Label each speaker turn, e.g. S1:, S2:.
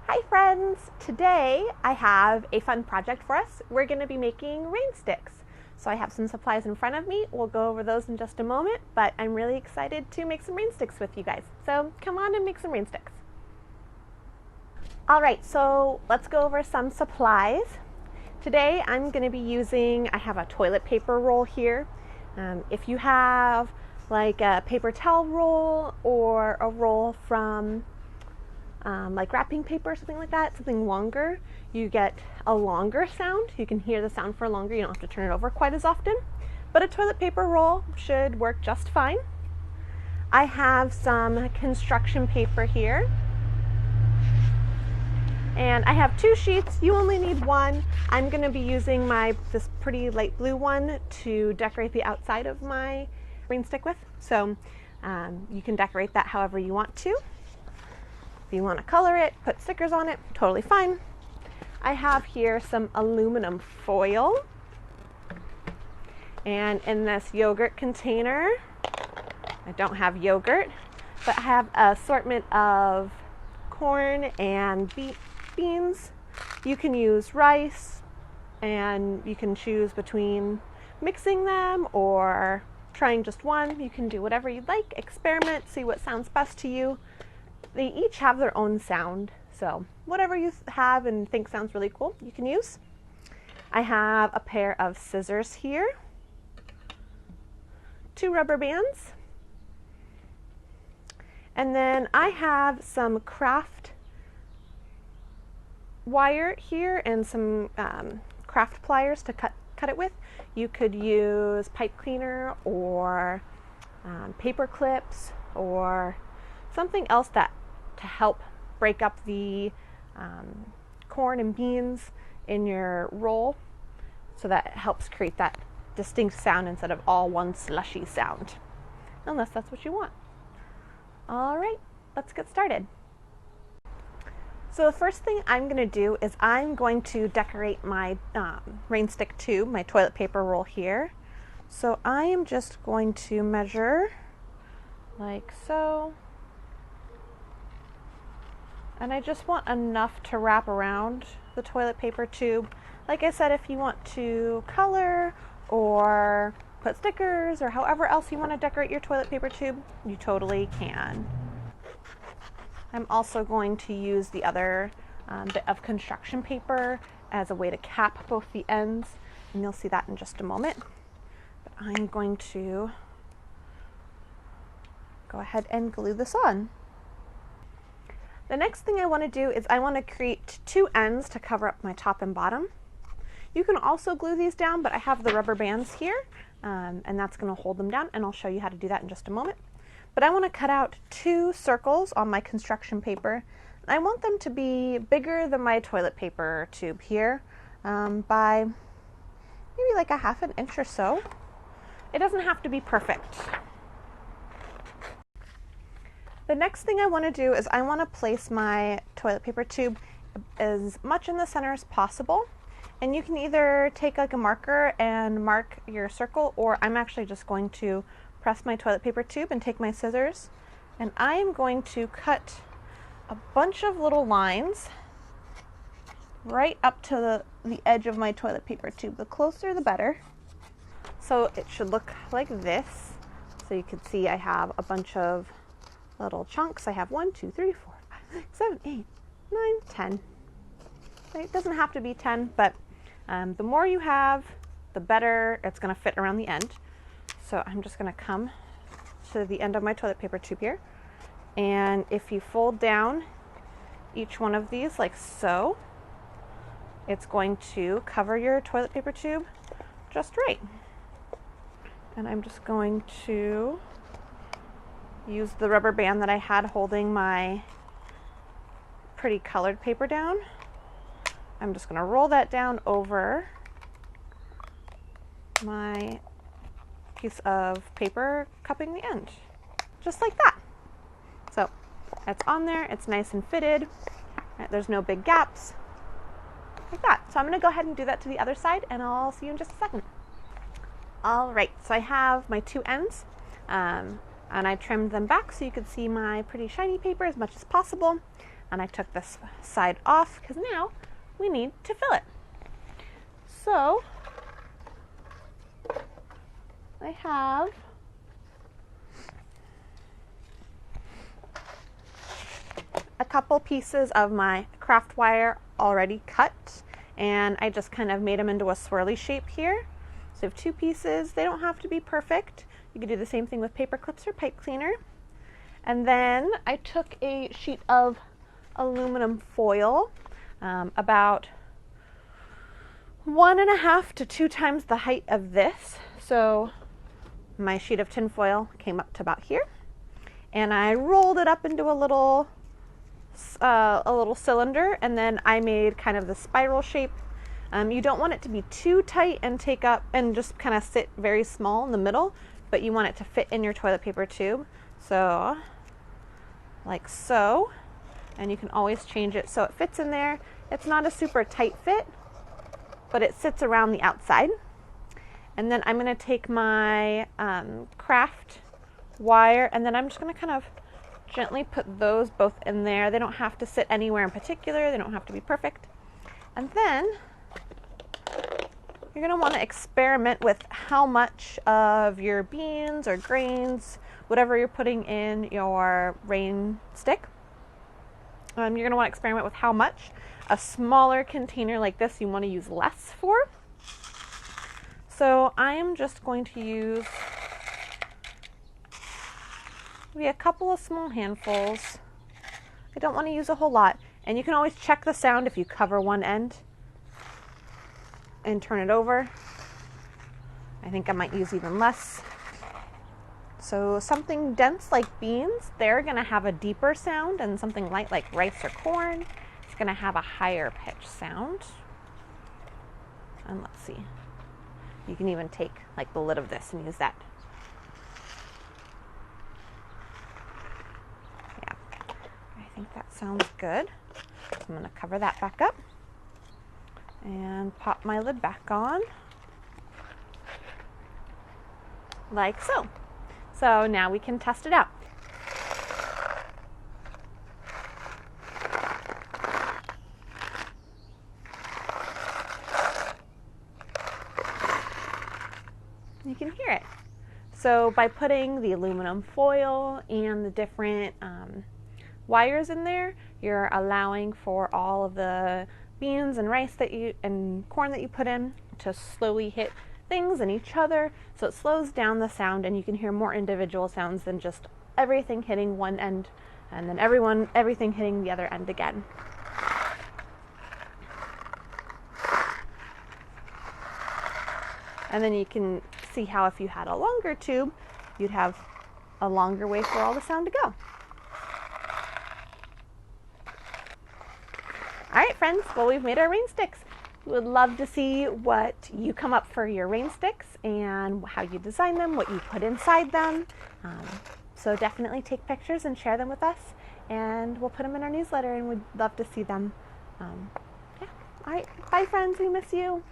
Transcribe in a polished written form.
S1: Hi friends! Today I have a fun project for us. We're going to be making rain sticks. So I have some supplies in front of me. We'll go over those in just a moment, but I'm really excited to make some rain sticks with you guys. So come on and make some rain sticks. Alright, so let's go over some supplies. Today I'm going to be using, I have a toilet paper roll here. If you have like a paper towel roll or a roll from like wrapping paper or something like that, something longer, you get a longer sound. You can hear the sound for longer. You don't have to turn it over quite as often. But a toilet paper roll should work just fine. I have some construction paper here. And I have 2 sheets. You only need 1. I'm going to be using this pretty light blue one to decorate the outside of my rain stick with. So you can decorate that however you want to. If you want to color it, put stickers on it, totally fine. I have here some aluminum foil. And in this yogurt container, I don't have yogurt, but I have an assortment of corn and beans. You can use rice, and you can choose between mixing them or trying just one. You can do whatever you'd like, experiment, see what sounds best to you. They each have their own sound, so whatever you have and think sounds really cool, you can use. I have a pair of scissors here, 2 rubber bands, and then I have some craft wire here and some craft pliers to cut it with. You could use pipe cleaner or paper clips or something else to help break up the corn and beans in your roll, so that it helps create that distinct sound instead of all one slushy sound, unless that's what you want. All right, let's get started. So the first thing I'm going to do is I'm going to decorate my rain stick tube, my toilet paper roll here. So I am just going to measure like so. And I just want enough to wrap around the toilet paper tube. Like I said, if you want to color or put stickers or however else you want to decorate your toilet paper tube, you totally can. I'm also going to use the other bit of construction paper as a way to cap both the ends, and you'll see that in just a moment. But I'm going to go ahead and glue this on. The next thing I want to do is I want to create 2 ends to cover up my top and bottom. You can also glue these down, but I have the rubber bands here, and that's going to hold them down, and I'll show you how to do that in just a moment. But I want to cut out 2 circles on my construction paper. I want them to be bigger than my toilet paper tube here, by maybe like a ½ inch or so. It doesn't have to be perfect. The next thing I want to do is I want to place my toilet paper tube as much in the center as possible. And you can either take like a marker and mark your circle, or I'm actually just going to press my toilet paper tube and take my scissors. And I am going to cut a bunch of little lines right up to the edge of my toilet paper tube. The closer the better. So it should look like this. So you can see I have a bunch of little chunks. I have 1, 2, 3, 4, 5, 6, 7, 8, 9, 10. It doesn't have to be 10, but the more you have, the better it's going to fit around the end. So I'm just going to come to the end of my toilet paper tube here. And if you fold down each one of these like so, it's going to cover your toilet paper tube just right. And I'm just going to use the rubber band that I had holding my pretty colored paper down. I'm just going to roll that down over my piece of paper cupping the end, just like that. So it's on there, it's nice and fitted, right, there's no big gaps, like that. So I'm going to go ahead and do that to the other side, and I'll see you in just a second. All right, so I have my 2 ends. And I trimmed them back so you could see my pretty shiny paper as much as possible. and I took this side off because now we need to fill it. So I have a couple pieces of my craft wire already cut, and I just kind of made them into a swirly shape here. So I have 2 pieces. They don't have to be perfect. You could do the same thing with paper clips or pipe cleaner. And then I took a sheet of aluminum foil, about 1.5 to 2 times the height of this. So my sheet of tin foil came up to about here, and I rolled it up into a little cylinder, and then I made kind of the spiral shape. You don't want it to be too tight and take up and just kind of sit very small in the middle, but you want it to fit in your toilet paper tube. So like so, and you can always change it so it fits in there. It's not a super tight fit, but it sits around the outside. And then I'm going to take my craft wire, and then I'm just going to kind of gently put those both in there. They don't have to sit anywhere in particular. They don't have to be perfect. And then you're going to want to experiment with how much of your beans or grains, whatever you're putting in your rain stick. You're going to want to experiment with how much. A smaller container like this you want to use less for. So I am just going to use maybe a couple of small handfuls. I don't want to use a whole lot. And you can always check the sound if you cover one end and turn it over. I think I might use even less. So something dense like beans, they're going to have a deeper sound, and something light like rice or corn is going to have a higher pitch sound. And let's see. You can even take like the lid of this and use that. Yeah, I think that sounds good. So I'm going to cover that back up and pop my lid back on like so. So now we can test it out. You can hear it. So by putting the aluminum foil and the different wires in there, you're allowing for all of the beans and rice and corn that you put in to slowly hit things and each other, so it slows down the sound, and you can hear more individual sounds than just everything hitting one end and then everything hitting the other end again. And then you can see how if you had a longer tube, you'd have a longer way for all the sound to go. All right, friends, well, we've made our rain sticks. We would love to see what you come up for your rain sticks and how you design them, what you put inside them. So definitely take pictures and share them with us, and we'll put them in our newsletter, and we'd love to see them. Yeah. All right, bye friends, we miss you.